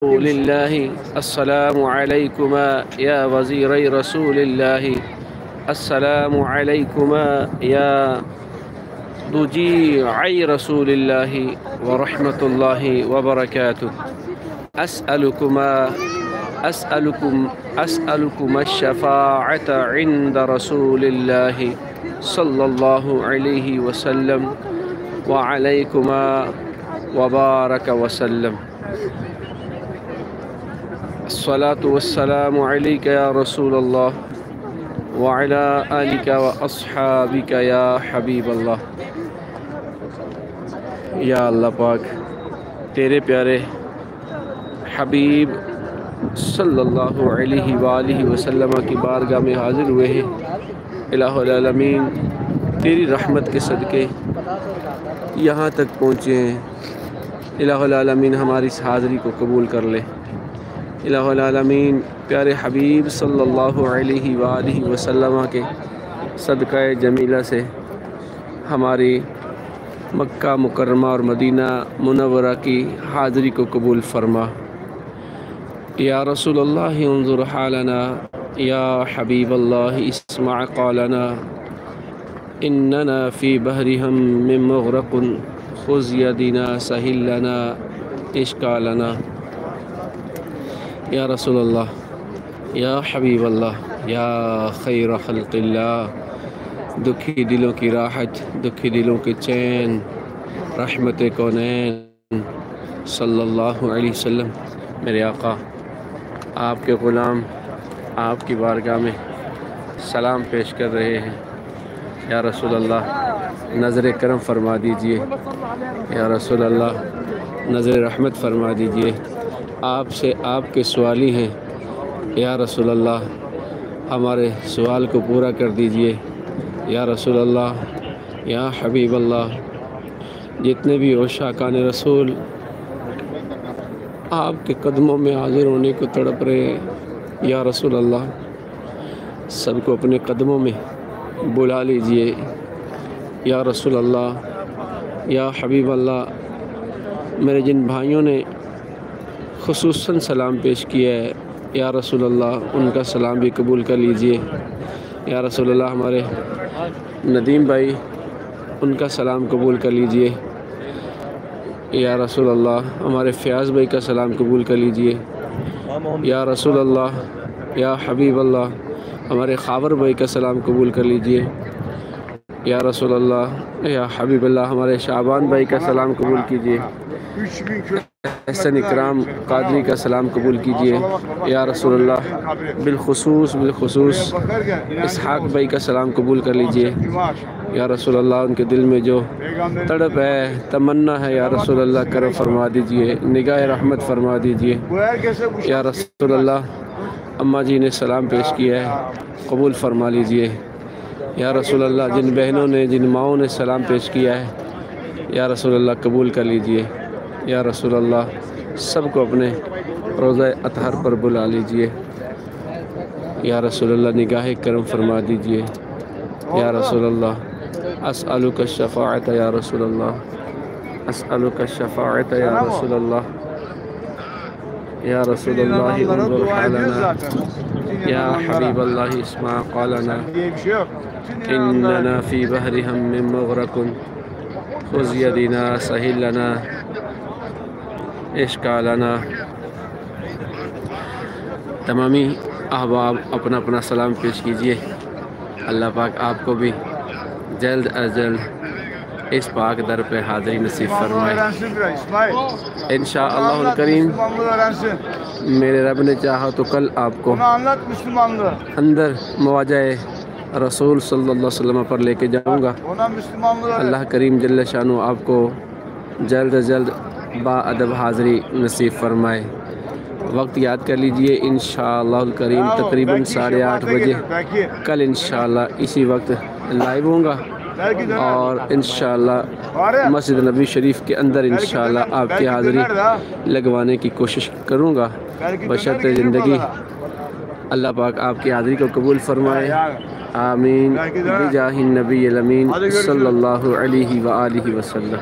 لله السلام عليكما يا وزيري رسول الله. السلام عليكما يا ضجيعي رسول الله ورحمة الله وبركاته. أسألكم الشفاعة عند رسول الله صلى الله عليه وسلم وعليكما وبارك وسلم. الصلاة والسلام عليك يا رسول الله وعلى آلك وأصحابك يا حبیب اللہ. یا اللہ پاک تیرے پیارے حبیب صلی اللہ علیہ وآلہ وسلم کی بارگاہ میں حاضر ہوئے ہیں. الہ العالمین تیری رحمت کے صدقے یہاں تک پہنچے ہیں. الہ العالمین ہماری اس حاضری کو قبول کر لے. الہ العالمین پیارے حبیب صلی اللہ علیہ وآلہ وسلم کے صدقہ جمیلہ سے ہماری مکہ مکرمہ اور مدینہ منورہ کی حاضری کو قبول فرما. یا رسول اللہ انظر حالنا، یا حبیب اللہ اسمع قالنا، اننا فی بحر ہم مغرق خذ یدنا سہل لنا اشکالنا. یا رسول اللہ، یا حبیب اللہ، یا خیر خلق اللہ، دکھی دلوں کی راحت، دکھی دلوں کے چین، رحمت کونین صلی اللہ علیہ وسلم. میرے آقا آپ کے غلام آپ کی بارگاہ میں سلام پیش کر رہے ہیں. یا رسول اللہ نظر کرم فرما دیجئے. یا رسول اللہ نظر رحمت فرما دیجئے. آپ سے آپ کے سوالی ہیں. یا رسول اللہ ہمارے سوال کو پورا کر دیجئے. یا رسول اللہ، یا حبیب اللہ، جتنے بھی عشاقان رسول آپ کے قدموں میں حاضر ہونے کو تڑپ رہے ہیں، یا رسول اللہ سب کو اپنے قدموں میں بلا لیجئے. یا رسول اللہ، یا حبیب اللہ، میرے جن بھائیوں نے خصوصاً سلام پیش کیا ہے، یا رسول اللہ ان کا سلام بھی قبول کر لیجئے. یا رسول اللہ ہمارے ندیم بھائی ان کا سلام قبول کر لیجئے. یا رسول اللہ ہمارے فیاض بھائی کا سلام قبول کر لیجئے. یا رسول اللہ، یا حبیب اللہ ہمارے خاور بھائی کا سلام قبول کر لیجئے. یا رسول اللہ، یا حبیب اللہ ہمارے شعبان بھائی کا سلام قبول کیجئے. احسن اکرام قادری کا سلام قبول کیجئے. یا رسول اللہ بالخصوص اسحاق بھائی کا سلام قبول کر لیجئے. یا رسول اللہ ان کے دل میں جو تڑپ ہے، تمنا ہے، یا رسول اللہ کرم فرما دیجئے، نگاہ رحمت فرما دیجئے. یا رسول اللہ اماں جی نے سلام پیش کیا ہے، قبول فرما لیجئے. یا رسول اللہ جن بہنوں نے، جن ماؤں نے سلام پیش کیا ہے، یا رسول اللہ قبول کر لیجئے. یا رسول اللہ سب کو اپنے روضہ اطہر پر بلا لیجئے. یا رسول اللہ نگاہ کرم فرما دیجئے. یا رسول اللہ اسألک الشفاعت، یا رسول اللہ اسألک الشفاعت، یا رسول اللہ. یا رسول اللہ انظر حالنا، یا حبیب اللہ اسمع قالنا، اننا فی بحر ہم مغرق خذ یدنا سہل لنا اشکالنا. تمامی احباب اپنا اپنا سلام پیش کیجئے. اللہ پاک آپ کو بھی جلد از جلد اس پاک در پہ حاضری نصیب فرمائے. انشاءاللہ الکریم میرے رب نے چاہا تو کل آپ کو اندر مواجہ رسول صلی اللہ علیہ وسلم پر لے کے جاؤں گا. اللہ کریم جل شانہ آپ کو جلد از جلد با ادب حاضری نصیب فرمائے. وقت یاد کر لیجئے انشاءاللہ الکریم تقریباً 8:30 بجے کل انشاءاللہ اسی وقت لائیو ہوں گا، اور انشاءاللہ مسجد نبی شریف کے اندر انشاءاللہ آپ کی حاضری لگوانے کی کوشش کروں گا بشرط زندگی. اللہ پاک آپ کی حاضری کو قبول فرمائے. آمین بجاہ النبی الامین صلی اللہ علیہ وآلہ وسلم.